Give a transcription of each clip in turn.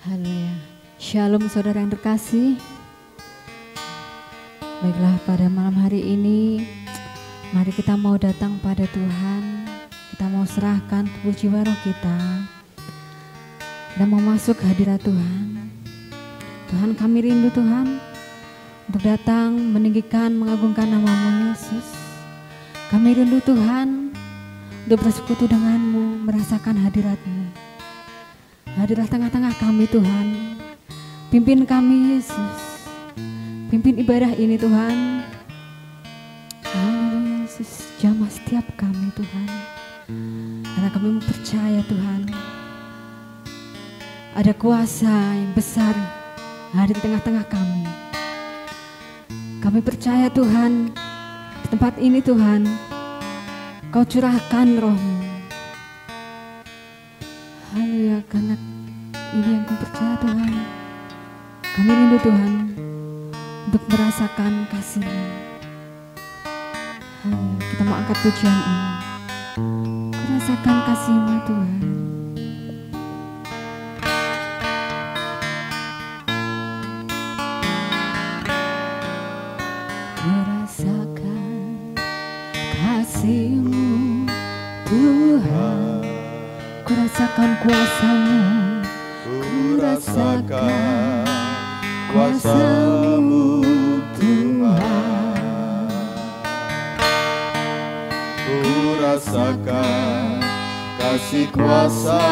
Haleluya. Shalom saudara yang terkasih. Baiklah, pada malam hari ini mari kita mau datang pada Tuhan. Kita mau serahkan tubuh jiwa roh kita. Kita mau masuk ke hadirat Tuhan. Tuhan, kami rindu Tuhan untuk datang meninggikan, mengagungkan nama-Mu Yesus. Kami rindu Tuhan untuk bersekutu dengan-Mu, merasakan hadirat-Mu. Hadirlah tengah-tengah kami Tuhan. Pimpin kami Yesus. Pimpin ibadah ini Tuhan. Haleluya Yesus, jamah setiap kami Tuhan. Karena kami percaya Tuhan, ada kuasa yang besar hadir di tengah-tengah kami. Kami percaya Tuhan, di tempat ini Tuhan, Kau curahkan roh-Mu. Haleluya, karena ini yang kami percaya Tuhan. Kami rindu Tuhan untuk merasakan kasih-Mu. Haleluya, kita mau angkat pujian ini. Merasakan kasih-Mu Tuhan. Merasakan kasih-Mu Tuhan. Ku rasakan kuasa-Mu, ku rasakan kuasa-Mu Tuhan. Ku rasakan kasih kuasa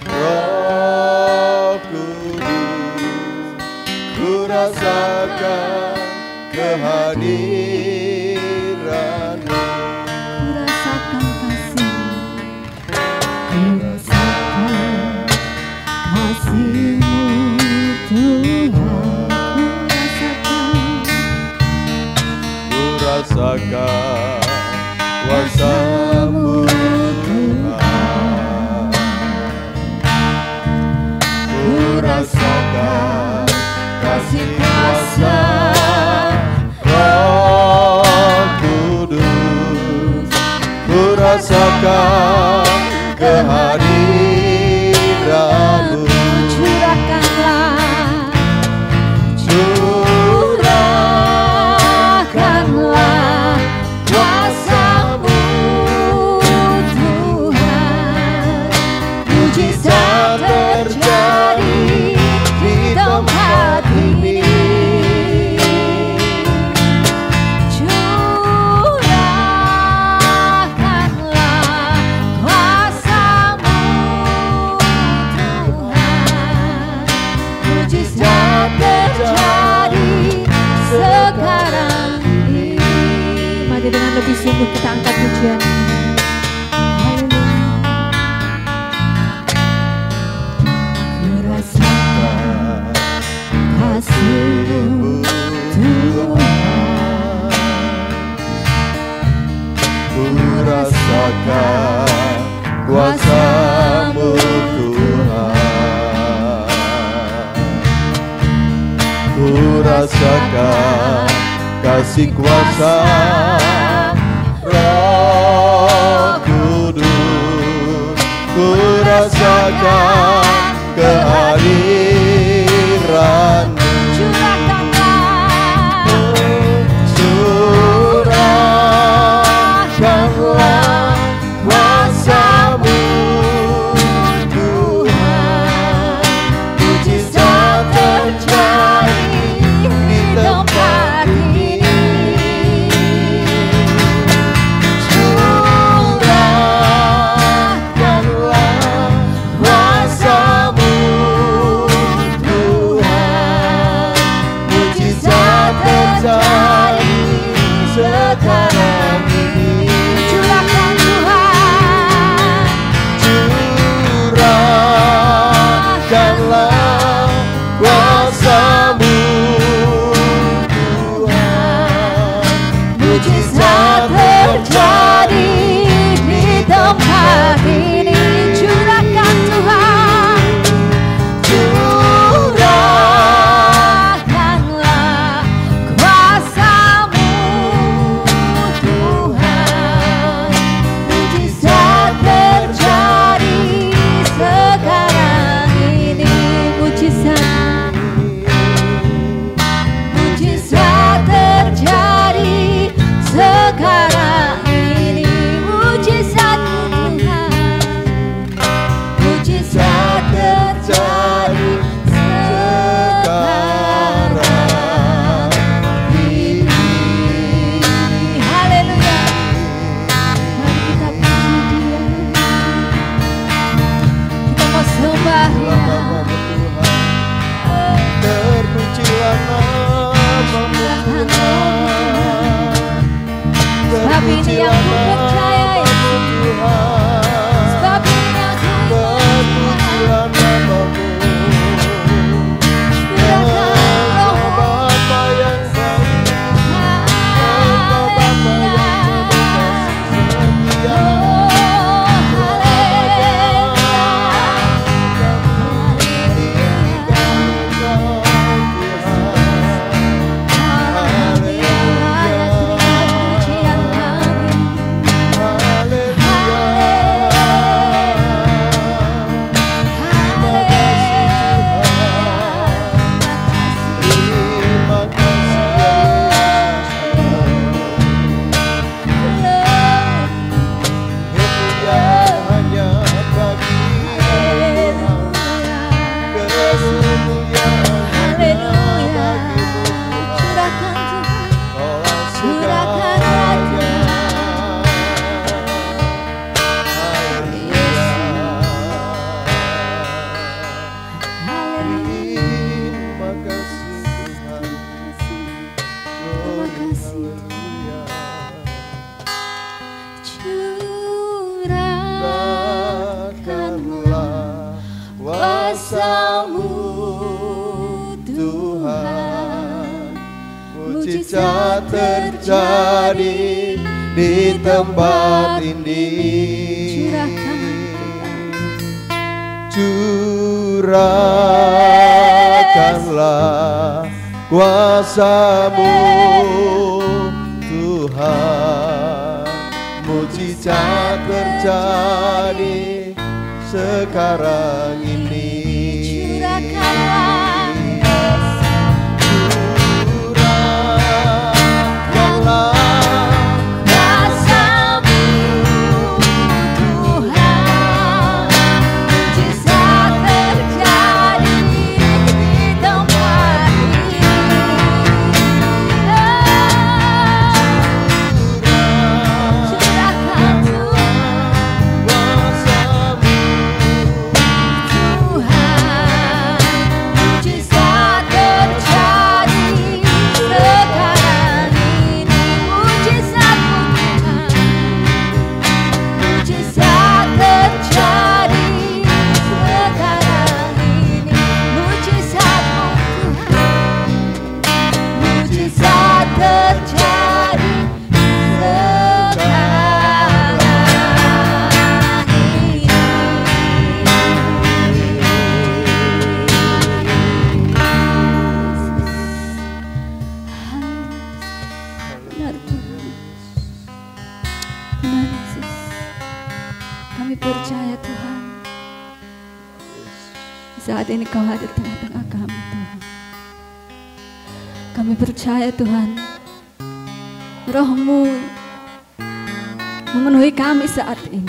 Roh Kudus. Ku rasakan kehadiran-Mu. Kasih-Mu Tuhan, ku rasakan kuasa-Mu Tuhan. Ku rasakan kasih kuasa Roh Kudus. Ku rasakan kehadiran-Mu. Curahkanlah kuasa-Mu Tuhan. Mujizat terjadi di tempat ini. Curahkanlah kuasa-Mu Tuhan. Mujizat terjadi sekarang ini. Mari dengan lebih sungguh kita angkat pujian ini. Ku rasakan kasih-Mu Tuhan. Ku rasakan kuasa-Mu Tuhan. Ku rasakan kasih kuasa Roh Kudus. Ku rasakan kehadiran-Mu. Curahkanlah kuasa-Mu Tuhan. Mujizat terjadi di tempat ini. Curahkanlah kuasa-Mu mujizat terjadi di tempat ini. Curahkanlah kuasa-Mu Tuhan, mujizat terjadi sekarang ini. Saat ini Kau hadir tengah-tengah kami, Tuhan. Kami percaya, Tuhan, Roh-Mu memenuhi kami saat ini.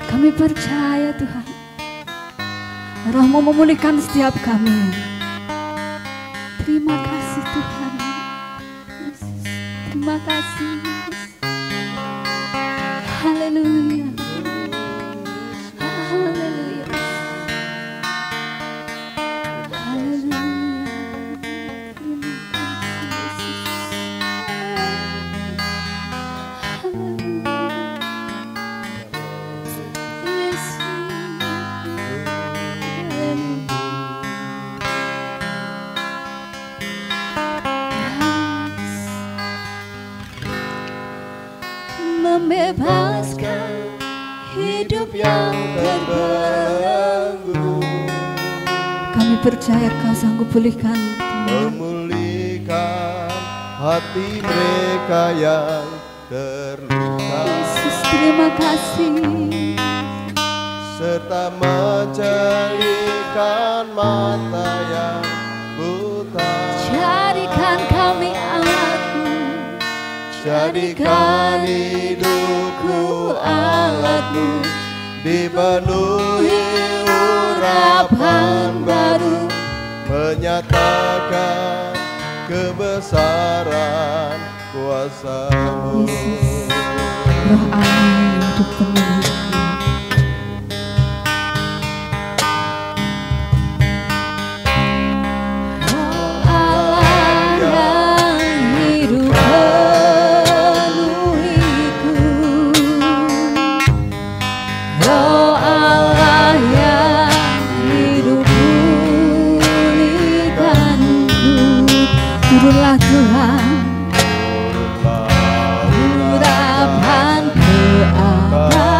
Kami percaya, Tuhan, Roh-Mu memulihkan setiap kami. Terima kasih, Tuhan Yesus. Terima kasih, Yesus. Haleluya. Membebaskan hidup yang terbelenggu. Kami percaya Kau sanggup pulihkan, memulihkan hati mereka yang terluka. Yesus, terima kasih. Serta mencerahkan mata yang buta. Jadikan kami alat-Mu, jadikan hidupku alat-Mu, dipenuhi urapan baru, menyatakan kebesaran kuasa-Mu. Yesus, Roh Allah yang hidup penuh. Turunlah Tuhan, urapan keabadian.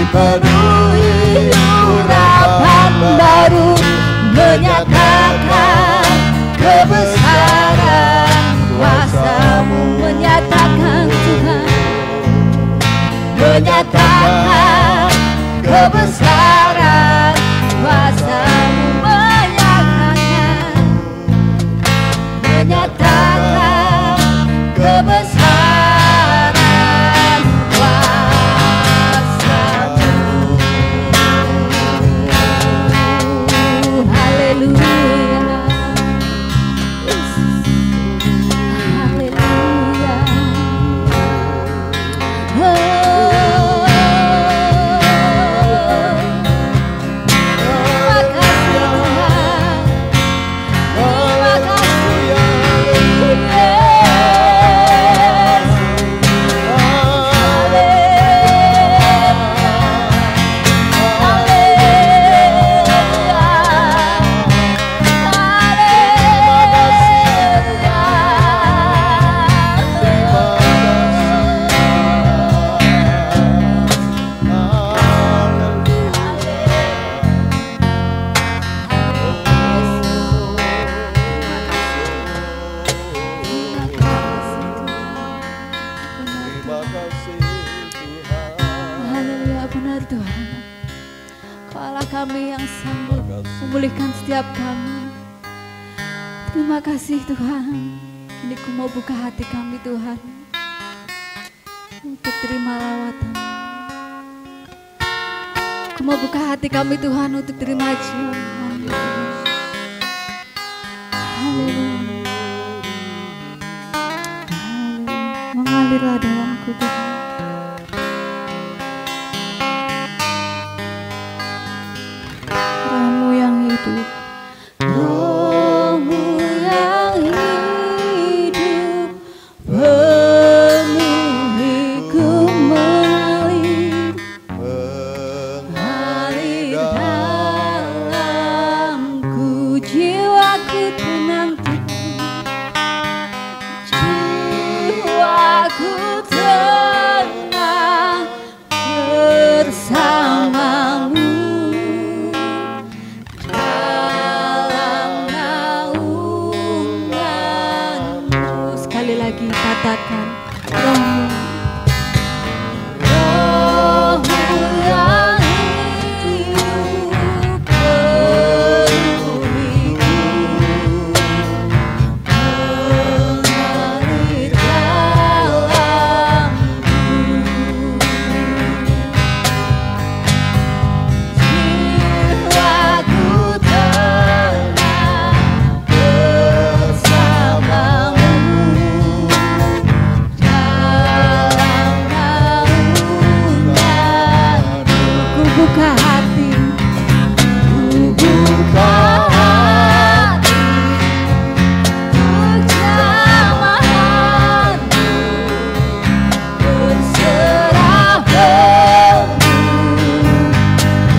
dipenuhi urapan baru, menyatakan kebesaran kuasa-Mu, menyatakan Tuhan, menyatakan kebesaran kuasa-Mu, menyatakan kebesaran kuasa-Mu. Haleluya, haleluya. Kami yang sanggup memulihkan setiap kami. Terima kasih Tuhan. Kini ku mau buka hati kami Tuhan untuk terima lawatan. Ku mau buka hati kami Tuhan untuk terima ciuman. Haleluya. Haleluya. Mengalirlah dalamku Tuhan. Roh-Mu yang hidup penuhiku, mengalir dalamku, jiwaku tenang jiwaku tenang bersama-Mu. Katakan Roh-Mu, Roh-Mu yang hidup penuhiku, mengalir dalamku, jiwaku tenang bersama-Mu. Buka hati, buka hati untuk jamahan-Mu, berserah penuh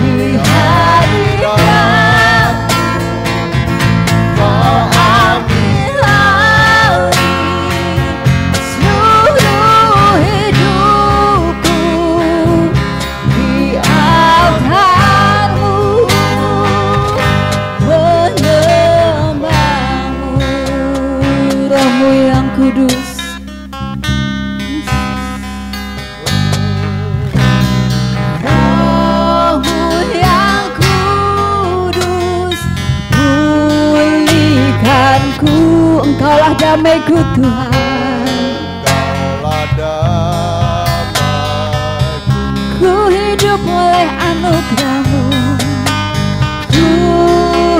di hadirat. Kau ambil alih seluruh hidupku di altar-Mu, menyembah-Mu. Roh-Mu yang kudus, Roh-Mu yang kudus, pulihkanku. Engkaulah damaiku Tuhan, Engkaulah damaiku. ku hidup oleh anugerah-Mu, ku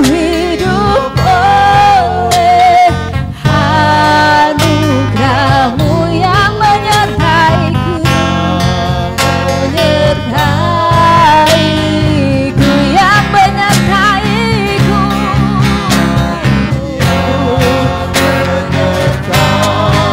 hidup oleh anugerah-Mu yang menyertaiku, menyertaiku, yang menyertaiku, menyertaiku.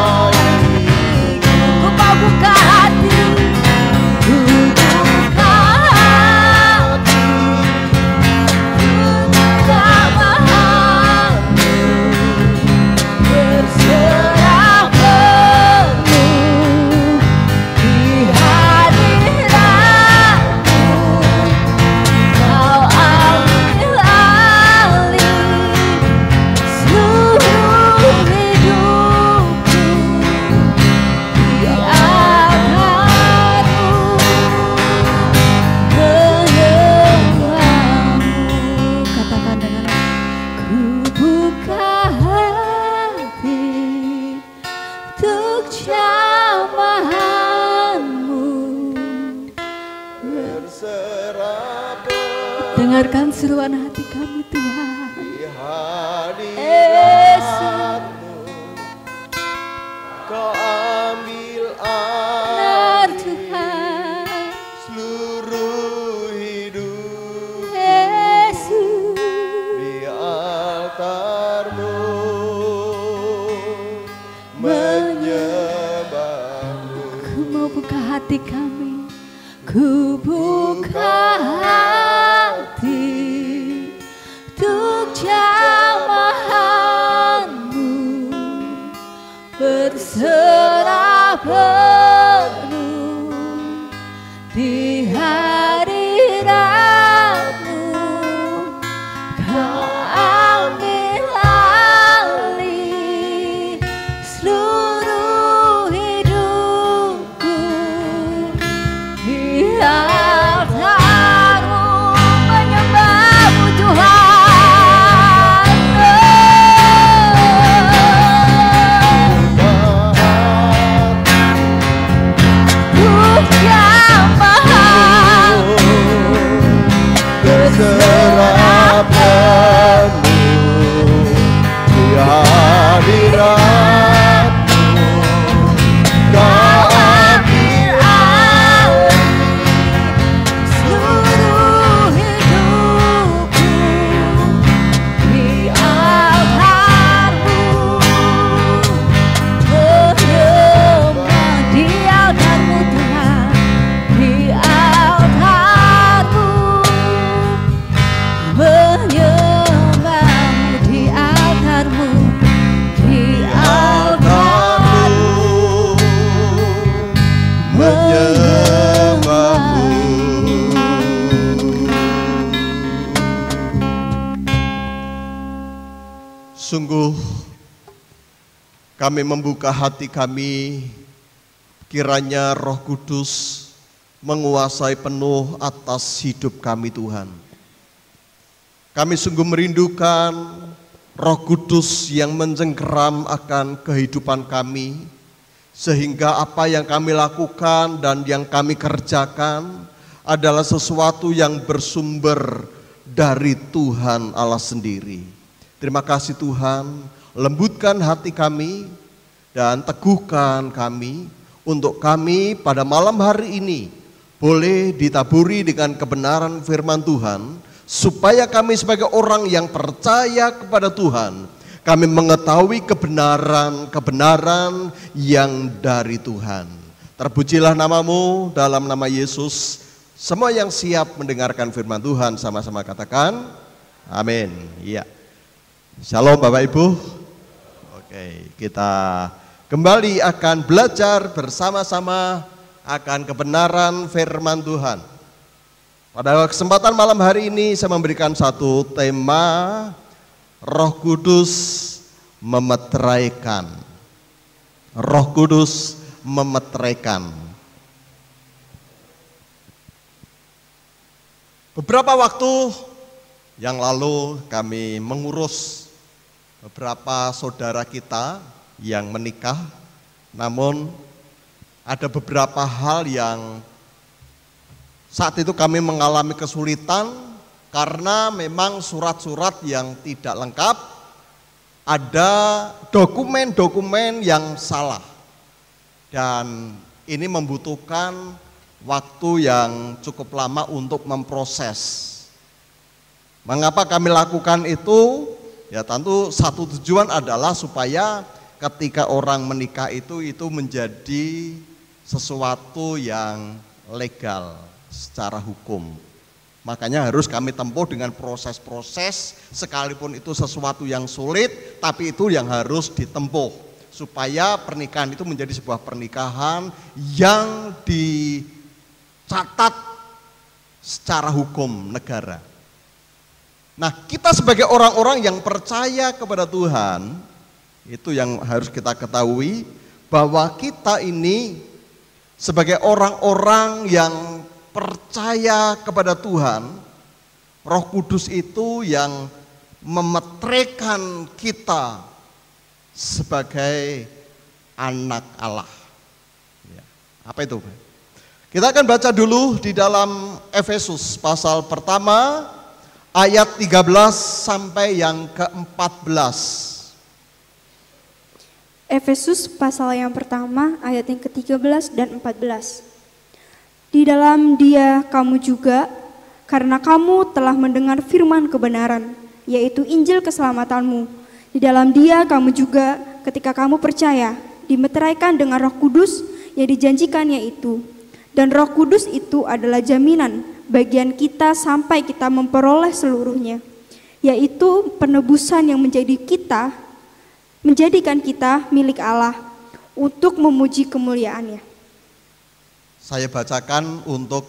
dengarkan seruan hati kami Tuhan. Di hadirat-Mu Kau ambil Benar Tuhan. seluruh hidup Yesus. di altar-Mu menyembah-Mu. Ku mau buka hati kami, ku buka hati untuk jamahan-Mu, berserah penuh di hadirat-Mu. Kau ambil alih seluruh hidupku di altar-Mu, menyembah-Mu Tuhan. Untuk jamahan Berserah penuh di hadirat-Mu. Kau ambil alih seluruh hidupku di altar-Mu, menyembah di altar-Mu Tuhan, di altar-Mu, menyembah-Mu di altar-Mu, di altar-Mu, menyembah-Mu. Sungguh kami membuka hati kami, kiranya Roh Kudus menguasai penuh atas hidup kami Tuhan. Kami sungguh merindukan Roh Kudus yang mencengkeram akan kehidupan kami, sehingga apa yang kami lakukan dan yang kami kerjakan adalah sesuatu yang bersumber dari Tuhan Allah sendiri. Terima kasih Tuhan, lembutkan hati kami dan teguhkan kami untuk kami pada malam hari ini boleh ditaburi dengan kebenaran firman Tuhan, supaya kami sebagai orang yang percaya kepada Tuhan, kami mengetahui kebenaran yang dari Tuhan. Terpujilah namamu dalam nama Yesus. Semua yang siap mendengarkan firman Tuhan sama-sama katakan amin. Iya. Shalom Bapak Ibu. Oke, kita kembali akan belajar bersama-sama akan kebenaran firman Tuhan. Pada kesempatan malam hari ini saya memberikan satu tema, Roh Kudus memeteraikan. Roh Kudus memeteraikan. Beberapa waktu yang lalu kami mengurus beberapa saudara kita yang menikah, namun ada beberapa hal yang saat itu kami mengalami kesulitan karena memang surat-surat yang tidak lengkap, ada dokumen-dokumen yang salah, dan ini membutuhkan waktu yang cukup lama untuk memproses. Mengapa kami lakukan itu? Ya tentu satu tujuan adalah supaya ketika orang menikah itu menjadi sesuatu yang legal secara hukum. Makanya harus kami tempuh dengan proses-proses, sekalipun itu sesuatu yang sulit, tapi itu yang harus ditempuh supaya pernikahan itu menjadi sebuah pernikahan yang dicatat secara hukum negara. Nah, kita sebagai orang-orang yang percaya kepada Tuhan, itu yang harus kita ketahui, bahwa kita ini sebagai orang-orang yang percaya kepada Tuhan, Roh Kudus itu yang memeteraikan kita sebagai anak Allah. Ya, apa itu? Kita akan baca dulu di dalam Efesus pasal pertama ayat 13 sampai yang ke-14. Efesus pasal yang pertama ayat yang ke-13 dan 14. Di dalam Dia kamu juga, karena kamu telah mendengar firman kebenaran, yaitu Injil keselamatanmu. Di dalam Dia kamu juga, ketika kamu percaya, dimeteraikan dengan Roh Kudus yang dijanjikannya itu. Dan Roh Kudus itu adalah jaminan bagian kita sampai kita memperoleh seluruhnya, yaitu penebusan yang menjadikan kita milik Allah untuk memuji kemuliaan-Nya. Saya bacakan untuk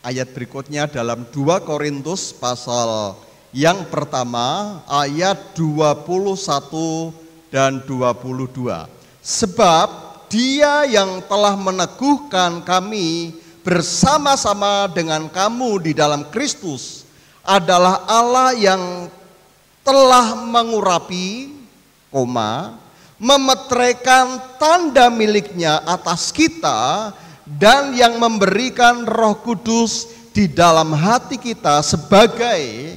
ayat berikutnya dalam 2 Korintus pasal yang pertama ayat 21 dan 22. Sebab Dia yang telah meneguhkan kami bersama-sama dengan kamu di dalam Kristus adalah Allah yang telah mengurapi, memeteraikan tanda miliknya atas kita dan yang memberikan Roh Kudus di dalam hati kita sebagai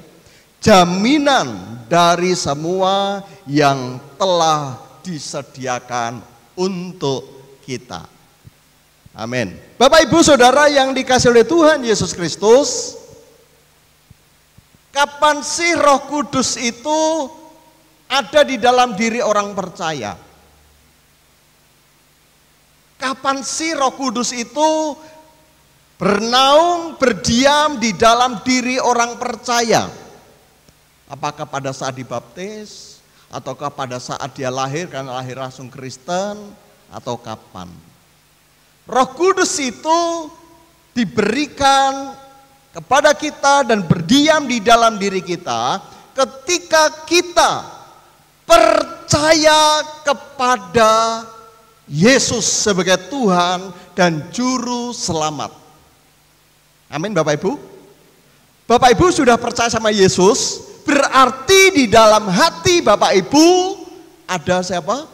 jaminan dari semua yang telah disediakan untuk kita. Amin. Bapak Ibu Saudara yang dikasihi oleh Tuhan Yesus Kristus, kapan sih Roh Kudus itu ada di dalam diri orang percaya? Kapan sih Roh Kudus itu bernaung, berdiam di dalam diri orang percaya? Apakah pada saat dibaptis? Ataukah pada saat dia lahir karena lahir langsung Kristen? Atau kapan? Roh Kudus itu diberikan kepada kita dan berdiam di dalam diri kita ketika kita percaya kepada Yesus sebagai Tuhan dan Juru Selamat. Amin Bapak Ibu. Bapak Ibu sudah percaya sama Yesus, berarti di dalam hati Bapak Ibu ada siapa?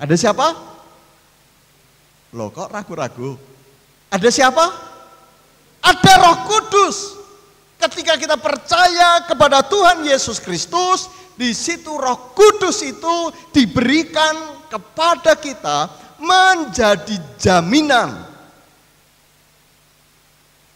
Ada siapa? Loh kok ragu-ragu? Ada siapa? Ada Roh Kudus. Ketika kita percaya kepada Tuhan Yesus Kristus, di situ Roh Kudus itu diberikan kepada kita menjadi jaminan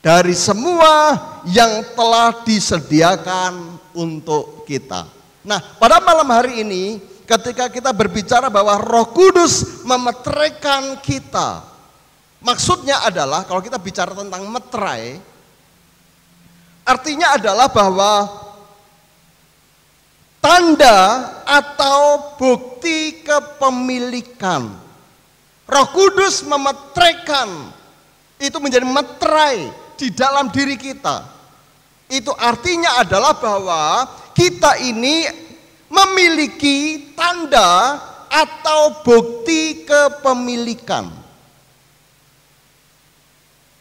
dari semua yang telah disediakan untuk kita. Nah, pada malam hari ini ketika kita berbicara bahwa Roh Kudus memeteraikan kita, maksudnya adalah kalau kita bicara tentang meterai, artinya adalah bahwa tanda atau bukti kepemilikan. Roh Kudus memeteraikan, itu menjadi meterai di dalam diri kita. Itu artinya adalah bahwa kita ini memiliki tanda atau bukti kepemilikan.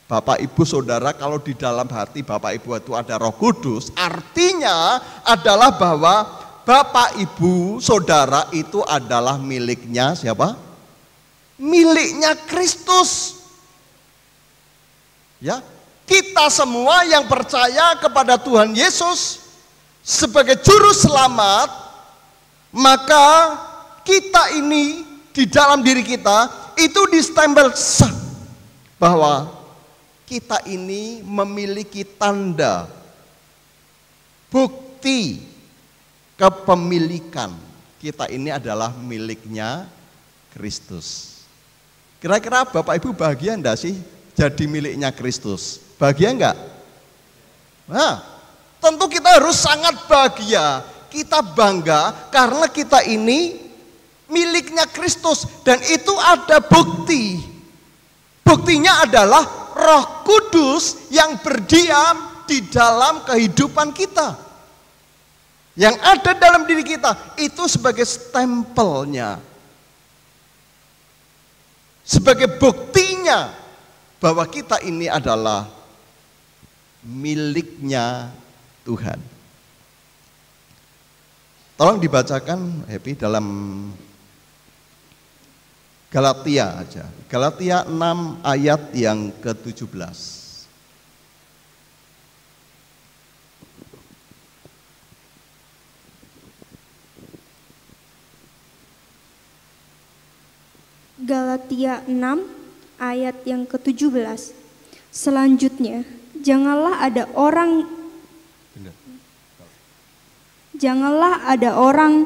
Bapak Ibu Saudara, kalau di dalam hati Bapak Ibu itu ada Roh Kudus, artinya adalah bahwa Bapak Ibu Saudara itu adalah miliknya siapa? Miliknya Kristus. Ya, kita semua yang percaya kepada Tuhan Yesus sebagai Juru Selamat, maka kita ini di dalam diri kita itu distempel sah bahwa kita ini memiliki tanda bukti kepemilikan. Kita ini adalah miliknya Kristus. Kira-kira Bapak Ibu bahagia enggak sih jadi miliknya Kristus? Bahagia enggak? Nah, tentu kita harus sangat bahagia. Kita bangga karena kita ini miliknya Kristus dan itu ada bukti. Buktinya adalah Roh Kudus yang berdiam di dalam kehidupan kita. Yang ada dalam diri kita itu sebagai stempelnya. Sebagai buktinya bahwa kita ini adalah miliknya Tuhan. Tolong dibacakan Happy dalam Galatia aja. Galatia 6 ayat yang ke-17. Galatia 6 ayat yang ke-17. Selanjutnya, janganlah ada orang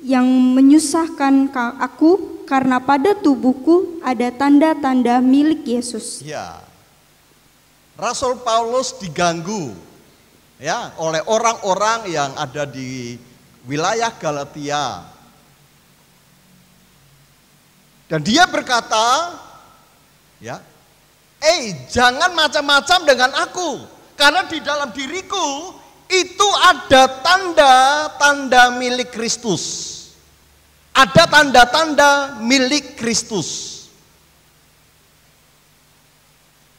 yang menyusahkan aku, karena pada tubuhku ada tanda-tanda milik Yesus. Ya. Rasul Paulus diganggu ya oleh orang-orang yang ada di wilayah Galatia. Dan dia berkata, ya, jangan macam-macam dengan aku, karena di dalam diriku itu ada tanda-tanda milik Kristus. Ada tanda-tanda milik Kristus.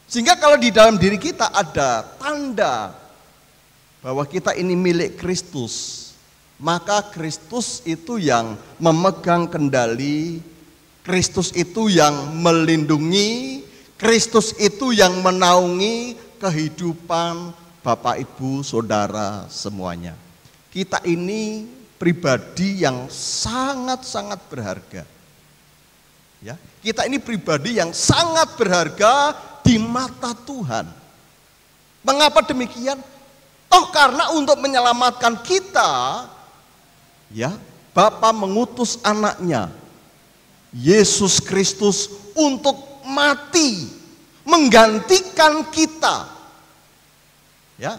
Sehingga kalau di dalam diri kita ada tanda bahwa kita ini milik Kristus, maka Kristus itu yang memegang kendali, Kristus itu yang melindungi, Kristus itu yang menaungi kehidupan Bapak, Ibu, Saudara semuanya. Kita ini pribadi yang sangat-sangat berharga. Ya, kita ini pribadi yang sangat berharga di mata Tuhan. Mengapa demikian? Karena untuk menyelamatkan kita, ya, Bapa mengutus anaknya, Yesus Kristus, untuk mati, menggantikan kita, ya,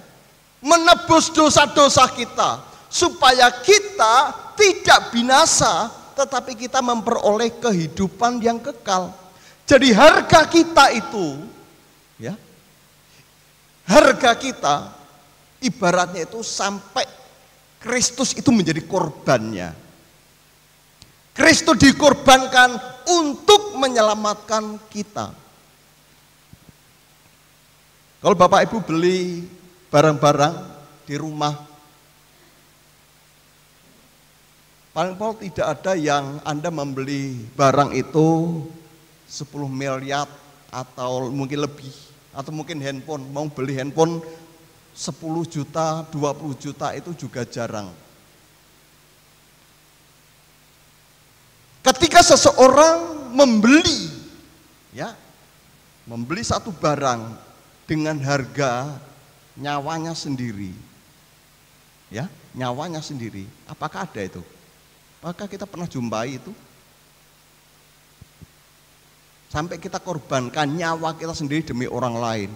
menebus dosa-dosa kita, supaya kita tidak binasa, tetapi kita memperoleh kehidupan yang kekal. Jadi harga kita itu, ya, harga kita ibaratnya itu sampai Kristus itu menjadi korbannya. Kristus dikorbankan untuk menyelamatkan kita. Kalau Bapak Ibu beli barang-barang di rumah, paling pol tidak ada yang Anda membeli barang itu 10 miliar atau mungkin lebih, atau mungkin handphone, mau beli handphone 10 juta, 20 juta itu juga jarang. Ketika seseorang membeli, ya, membeli satu barang dengan harga nyawanya sendiri, ya, nyawanya sendiri, apakah ada itu? Apakah kita pernah jumpai itu? Sampai kita korbankan nyawa kita sendiri demi orang lain.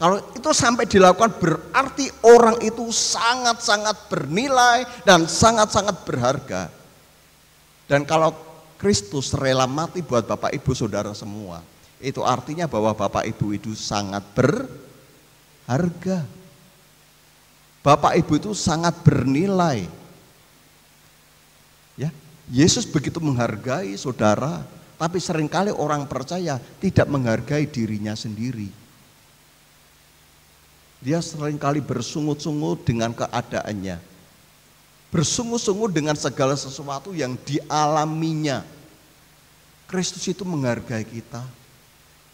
Kalau itu sampai dilakukan, berarti orang itu sangat-sangat bernilai dan sangat-sangat berharga. Dan kalau Kristus rela mati buat Bapak, Ibu, Saudara semua, itu artinya bahwa Bapak, Ibu itu sangat berharga. Bapak, Ibu itu sangat bernilai. Ya, Yesus begitu menghargai saudara, tapi seringkali orang percaya tidak menghargai dirinya sendiri. Dia seringkali bersungut-sungut dengan keadaannya, bersungut-sungut dengan segala sesuatu yang dialaminya. Kristus itu menghargai kita,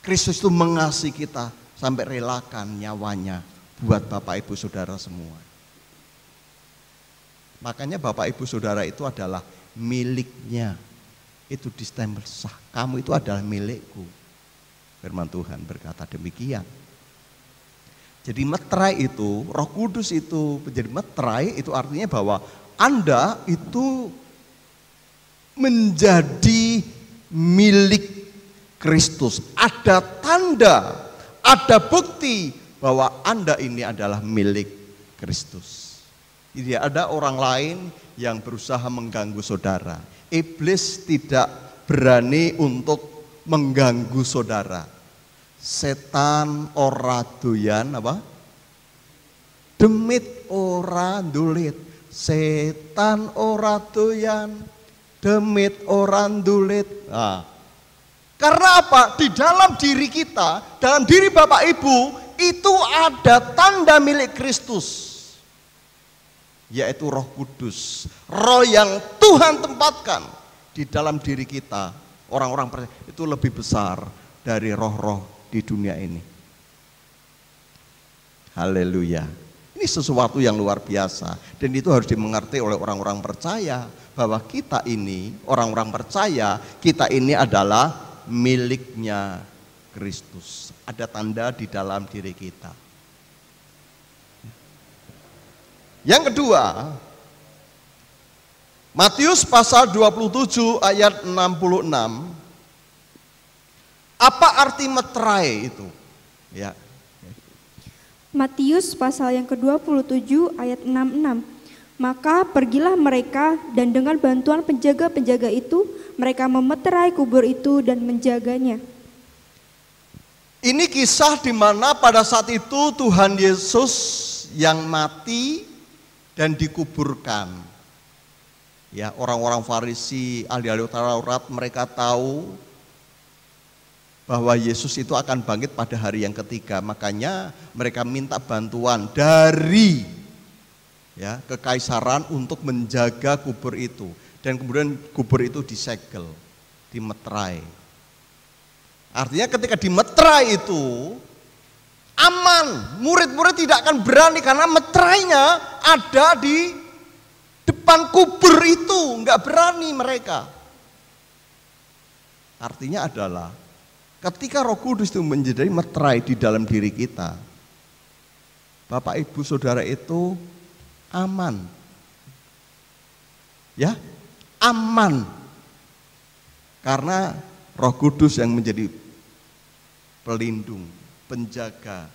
Kristus itu mengasihi kita sampai relakan nyawanya buat Bapak, Ibu, Saudara semua. Makanya Bapak, Ibu, Saudara itu adalah miliknya. Itu distempel sah, kamu itu adalah milikku. Firman Tuhan berkata demikian. Jadi meterai itu, Roh Kudus itu menjadi meterai, itu artinya bahwa Anda itu menjadi milik Kristus. Ada tanda, ada bukti bahwa Anda ini adalah milik Kristus. Tidak ada orang lain yang berusaha mengganggu saudara. Iblis tidak berani untuk mengganggu saudara. Setan ora doyan apa? Demit ora ndulit. Setan ora doyan, demit ora ndulit. Nah, karena apa? Di dalam diri kita, dalam diri Bapak Ibu, itu ada tanda milik Kristus, yaitu Roh Kudus. Roh yang Tuhan tempatkan di dalam diri kita. Orang-orang percaya itu lebih besar dari roh-roh di dunia ini. Haleluya. Ini Ini sesuatu yang luar biasa. Dan itu harus dimengerti oleh orang-orang percaya. Bahwa kita ini, orang-orang percaya, kita ini adalah miliknya Kristus. Ada tanda di dalam diri kita. Yang kedua, Matius pasal 27 ayat 66. Apa arti meterai itu? Ya. Matius pasal yang ke-27 ayat 66. Maka pergilah mereka dan dengan bantuan penjaga-penjaga itu mereka memeterai kubur itu dan menjaganya. Ini kisah di mana pada saat itu Tuhan Yesus yang mati dan dikuburkan. Ya, orang-orang Farisi, ahli-ahli Taurat, mereka tahu bahwa Yesus itu akan bangkit pada hari yang ketiga. Makanya mereka minta bantuan dari kekaisaran untuk menjaga kubur itu. Dan kemudian kubur itu disegel, dimeterai. Artinya ketika dimeterai itu aman, murid-murid tidak akan berani karena meterainya ada di depan kubur itu, nggak berani mereka. Artinya adalah ketika Roh Kudus itu menjadi meterai di dalam diri kita, Bapak Ibu Saudara itu aman. Ya, aman. Karena Roh Kudus yang menjadi pelindung, penjaga,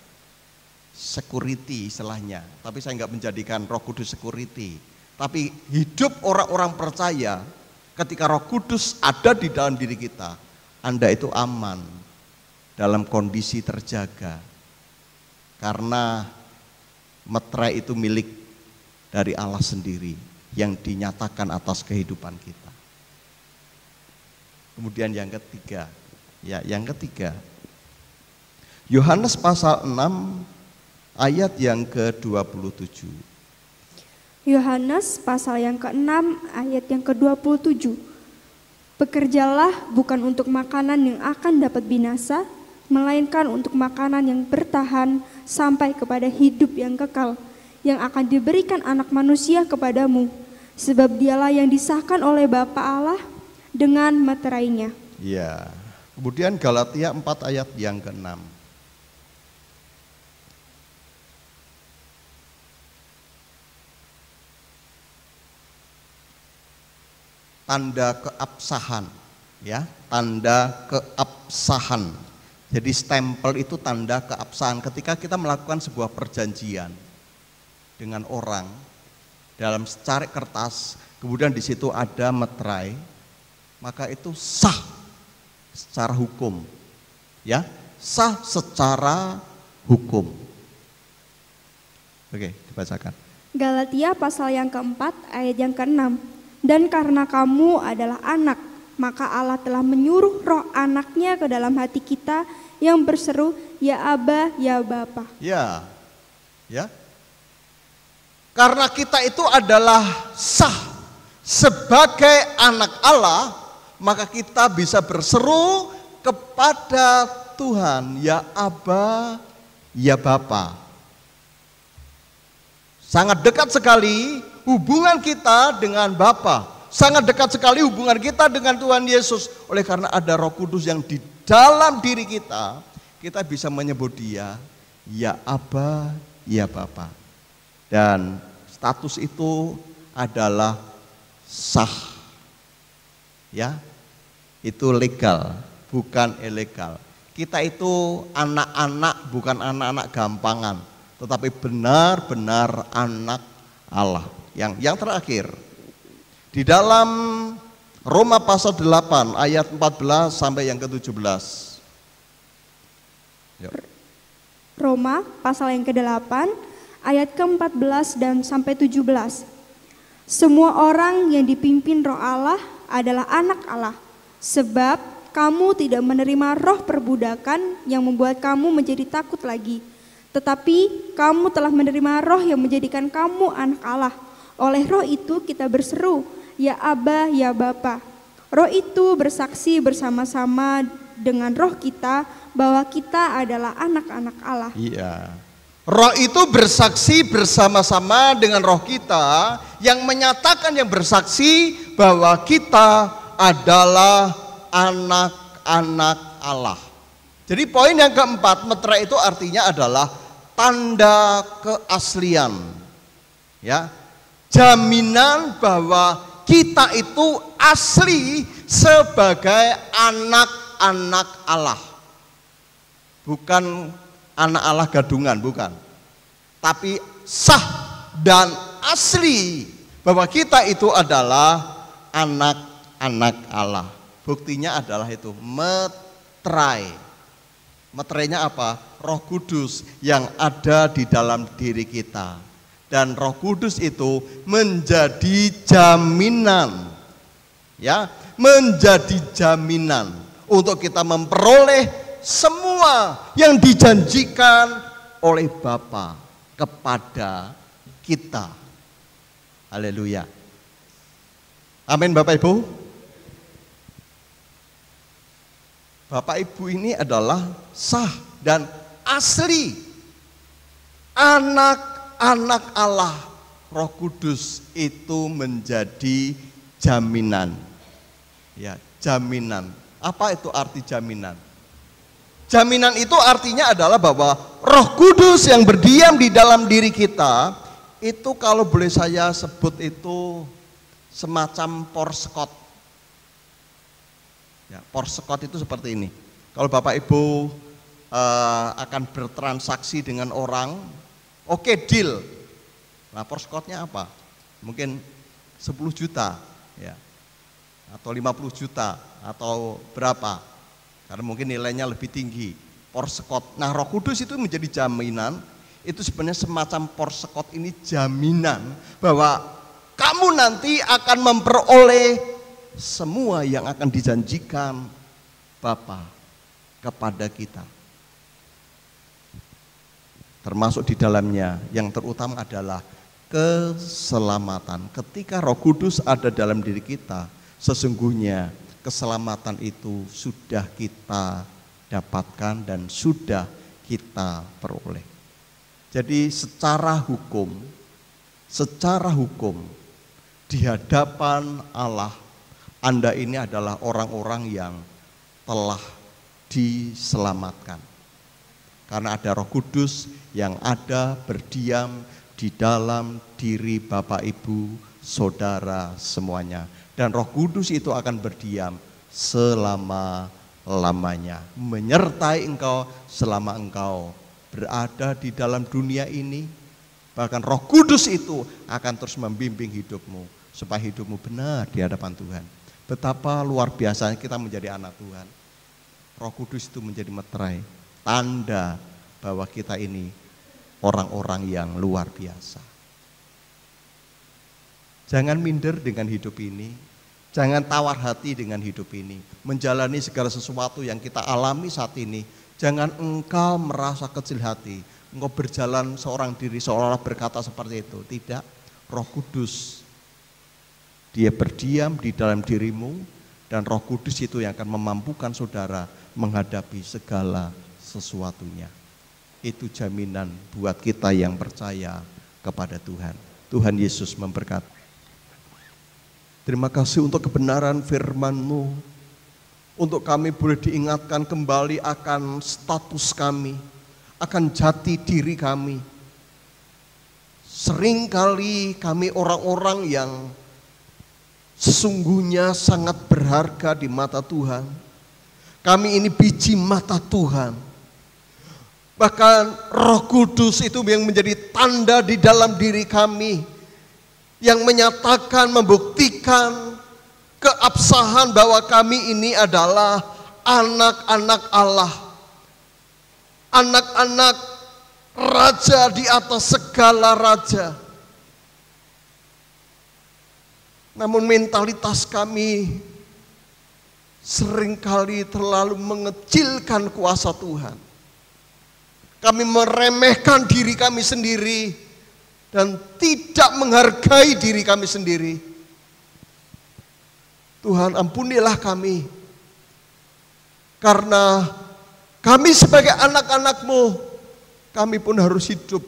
security istilahnya. Tapi saya nggak menjadikan Roh Kudus security. Tapi hidup orang-orang percaya ketika Roh Kudus ada di dalam diri kita, Anda itu aman, dalam kondisi terjaga. Karena meterai itu milik dari Allah sendiri yang dinyatakan atas kehidupan kita. Kemudian yang ketiga, Yohanes pasal 6 ayat yang ke-27. Yohanes pasal yang ke-6 ayat yang ke-27. Bekerjalah bukan untuk makanan yang akan dapat binasa, melainkan untuk makanan yang bertahan sampai kepada hidup yang kekal, yang akan diberikan Anak Manusia kepadamu, sebab dialah yang disahkan oleh Bapa Allah dengan meterainya. Ya. Kemudian Galatia 4 ayat yang ke-6. Tanda keabsahan, ya, tanda keabsahan. Jadi stempel itu tanda keabsahan. Ketika kita melakukan sebuah perjanjian dengan orang dalam secari kertas, kemudian di situ ada meterai, maka itu sah secara hukum, ya, sah secara hukum. Oke, dibacakan. Galatia pasal yang keempat ayat yang ke-6. Dan karena kamu adalah anak, maka Allah telah menyuruh roh anaknya ke dalam hati kita yang berseru, ya Aba, ya Bapa. Ya, ya. Karena kita itu adalah sah sebagai anak Allah, maka kita bisa berseru kepada Tuhan, ya Aba, ya Bapa. Sangat dekat sekali hubungan kita dengan Bapa, sangat dekat sekali hubungan kita dengan Tuhan Yesus. Oleh karena ada Roh Kudus yang di dalam diri kita, kita bisa menyebut Dia, ya Aba, ya Bapa. Dan status itu adalah sah, ya, itu legal, bukan ilegal. Kita itu anak-anak, bukan anak-anak gampangan, tetapi benar-benar anak Allah. Yang terakhir, di dalam Roma pasal 8 ayat 14 sampai yang ke-17. Roma pasal yang ke-8 ayat ke-14 dan sampai 17. Semua orang yang dipimpin Roh Allah adalah anak Allah, sebab kamu tidak menerima roh perbudakan yang membuat kamu menjadi takut lagi, tetapi kamu telah menerima roh yang menjadikan kamu anak Allah. Oleh roh itu kita berseru, ya Aba, ya Bapa. Roh itu bersaksi bersama-sama dengan roh kita bahwa kita adalah anak-anak Allah. Iya. Roh itu bersaksi bersama-sama dengan roh kita yang menyatakan, yang bersaksi bahwa kita adalah anak-anak Allah. Jadi poin yang keempat, meterai itu artinya adalah tanda keaslian. Ya. Jaminan bahwa kita itu asli sebagai anak-anak Allah. Bukan anak Allah gadungan, bukan. Tapi sah dan asli bahwa kita itu adalah anak-anak Allah. Buktinya adalah itu meterai. Meterainya apa? Roh Kudus yang ada di dalam diri kita. Dan Roh Kudus itu menjadi jaminan. Ya, menjadi jaminan untuk kita memperoleh semua yang dijanjikan oleh Bapa kepada kita. Haleluya. Amin Bapak Ibu. Bapak Ibu ini adalah sah dan asli anak-anak Allah. Roh Kudus itu menjadi jaminan. Ya, jaminan. Apa itu arti jaminan? Jaminan itu artinya adalah bahwa Roh Kudus yang berdiam di dalam diri kita itu, kalau boleh saya sebut, itu semacam porskot. Ya, porskot itu seperti ini. Kalau Bapak Ibu akan bertransaksi dengan orang, oke, deal. Nah, porskotnya apa? Mungkin 10 juta, ya, atau 50 juta, atau berapa? Karena mungkin nilainya lebih tinggi, porskot. Nah, Roh Kudus itu menjadi jaminan. Itu sebenarnya semacam porskot ini jaminan bahwa kamu nanti akan memperoleh semua yang akan dijanjikan Bapa kepada kita. Termasuk di dalamnya yang terutama adalah keselamatan. Ketika Roh Kudus ada dalam diri kita, sesungguhnya keselamatan itu sudah kita dapatkan dan sudah kita peroleh. Jadi secara hukum di hadapan Allah, Anda ini adalah orang-orang yang telah diselamatkan. Karena ada Roh Kudus yang ada berdiam di dalam diri Bapak Ibu, saudara semuanya. Dan Roh Kudus itu akan berdiam selama-lamanya, menyertai engkau selama engkau berada di dalam dunia ini. Bahkan Roh Kudus itu akan terus membimbing hidupmu supaya hidupmu benar di hadapan Tuhan. Betapa luar biasanya kita menjadi anak Tuhan. Roh Kudus itu menjadi meterai, tanda bahwa kita ini orang-orang yang luar biasa. Jangan minder dengan hidup ini, jangan tawar hati dengan hidup ini. Menjalani segala sesuatu yang kita alami saat ini, jangan engkau merasa kecil hati, engkau berjalan seorang diri seolah-olah berkata seperti itu. Tidak, Roh Kudus, Dia berdiam di dalam dirimu, dan Roh Kudus itu yang akan memampukan saudara menghadapi segala sesuatunya. Itu jaminan buat kita yang percaya kepada Tuhan. Tuhan Yesus memberkati. Terima kasih untuk kebenaran firman-Mu. Untuk kami boleh diingatkan kembali akan status kami, akan jati diri kami. Seringkali kami orang-orang yang sesungguhnya sangat berharga di mata Tuhan. Kami ini biji mata Tuhan. Bahkan Roh Kudus itu yang menjadi tanda di dalam diri kami, yang menyatakan, membuktikan keabsahan bahwa kami ini adalah anak-anak Allah, anak-anak Raja di atas segala raja. Namun mentalitas kami seringkali terlalu mengecilkan kuasa Tuhan. Kami meremehkan diri kami sendiri dan tidak menghargai diri kami sendiri. Tuhan, ampunilah kami, karena kami sebagai anak-anak-Mu kami pun harus hidup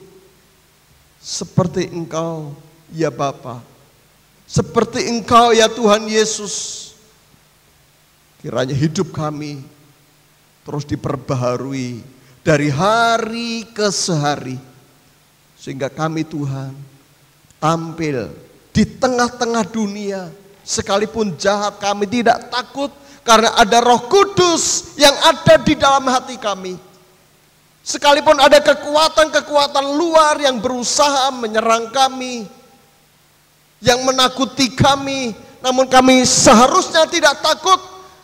seperti Engkau ya Bapa. Seperti Engkau ya Tuhan Yesus. Kiranya hidup kami terus diperbaharui dari hari ke hari. Sehingga kami Tuhan tampil di tengah-tengah dunia. Sekalipun jahat kami tidak takut karena ada Roh Kudus yang ada di dalam hati kami. Sekalipun ada kekuatan-kekuatan luar yang berusaha menyerang kami, yang menakuti kami, namun kami seharusnya tidak takut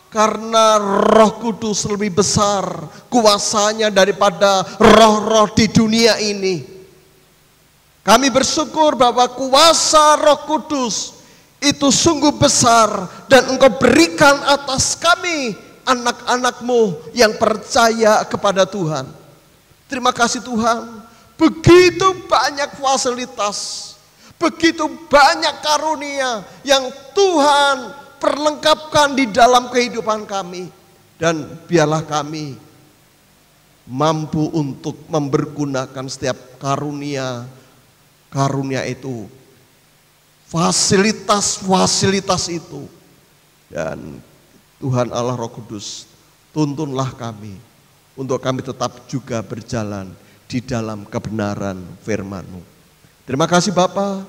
karena Roh Kudus lebih besar kuasanya daripada roh-roh di dunia ini. Kami bersyukur bahwa kuasa Roh Kudus itu sungguh besar dan Engkau berikan atas kami, anak-anak-Mu yang percaya kepada Tuhan. Terima kasih Tuhan, begitu banyak fasilitas, begitu banyak karunia yang Tuhan perlengkapkan di dalam kehidupan kami. Dan biarlah kami mampu untuk mempergunakan setiap karunia itu, fasilitas itu. Dan Tuhan Allah Roh Kudus, tuntunlah kami untuk kami tetap juga berjalan di dalam kebenaran firman-Mu. Terima kasih Bapa,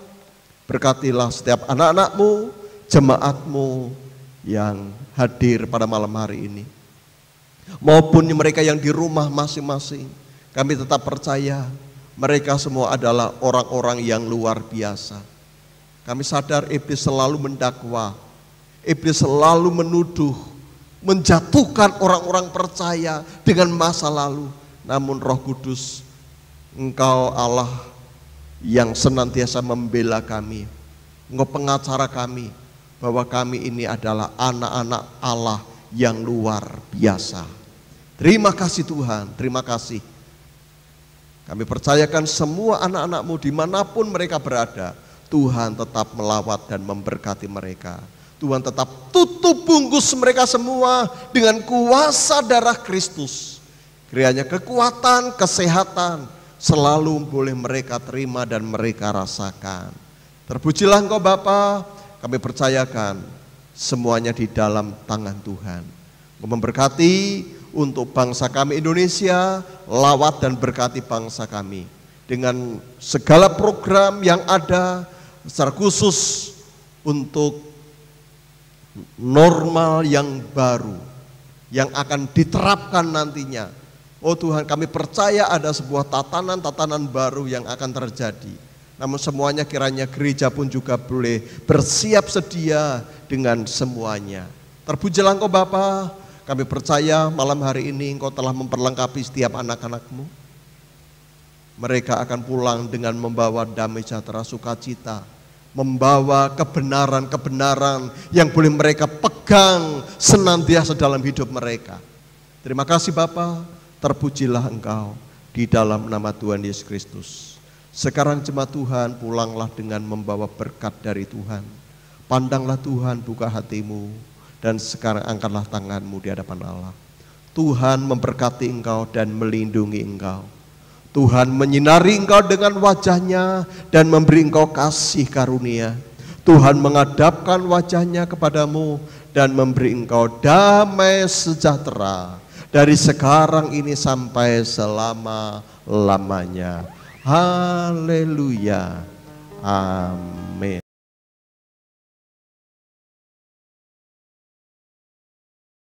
berkatilah setiap anak-anak-Mu, jemaat-Mu yang hadir pada malam hari ini. Maupun mereka yang di rumah masing-masing, kami tetap percaya mereka semua adalah orang-orang yang luar biasa. Kami sadar iblis selalu mendakwa, iblis selalu menuduh, menjatuhkan orang-orang percaya dengan masa lalu. Namun Roh Kudus, Engkau Allah yang senantiasa membela kami. Engkau pengacara kami bahwa kami ini adalah anak-anak Allah yang luar biasa. Terima kasih Tuhan, terima kasih. Kami percayakan semua anak-anak-Mu dimanapun mereka berada, Tuhan tetap melawat dan memberkati mereka. Tuhan tetap tutup bungkus mereka semua dengan kuasa darah Kristus. Kiranya kekuatan, kesehatan selalu boleh mereka terima dan mereka rasakan. Terpujilah Engkau Bapa, kami percayakan semuanya di dalam tangan Tuhan. Engkau memberkati untuk bangsa kami Indonesia, lawat dan berkati bangsa kami dengan segala program yang ada, secara khusus untuk normal yang baru yang akan diterapkan nantinya. Oh Tuhan, kami percaya ada sebuah tatanan baru yang akan terjadi. Namun semuanya kiranya gereja pun juga boleh bersiap sedia dengan semuanya. Terpujilah Engkau Bapa, kami percaya malam hari ini Engkau telah memperlengkapi setiap anak-anak-Mu. Mereka akan pulang dengan membawa damai sejahtera, sukacita, membawa kebenaran-kebenaran yang boleh mereka pegang senantiasa dalam hidup mereka. Terima kasih Bapa, terpujilah Engkau di dalam nama Tuhan Yesus Kristus. Sekarang jemaat Tuhan pulanglah dengan membawa berkat dari Tuhan. Pandanglah Tuhan, buka hatimu, dan sekarang angkatlah tanganmu di hadapan Allah. Tuhan memberkati engkau dan melindungi engkau. Tuhan menyinari engkau dengan wajahnya dan memberi engkau kasih karunia. Tuhan menghadapkan wajahnya kepadamu dan memberi engkau damai sejahtera dari sekarang ini sampai selama-lamanya. Haleluya. Amin.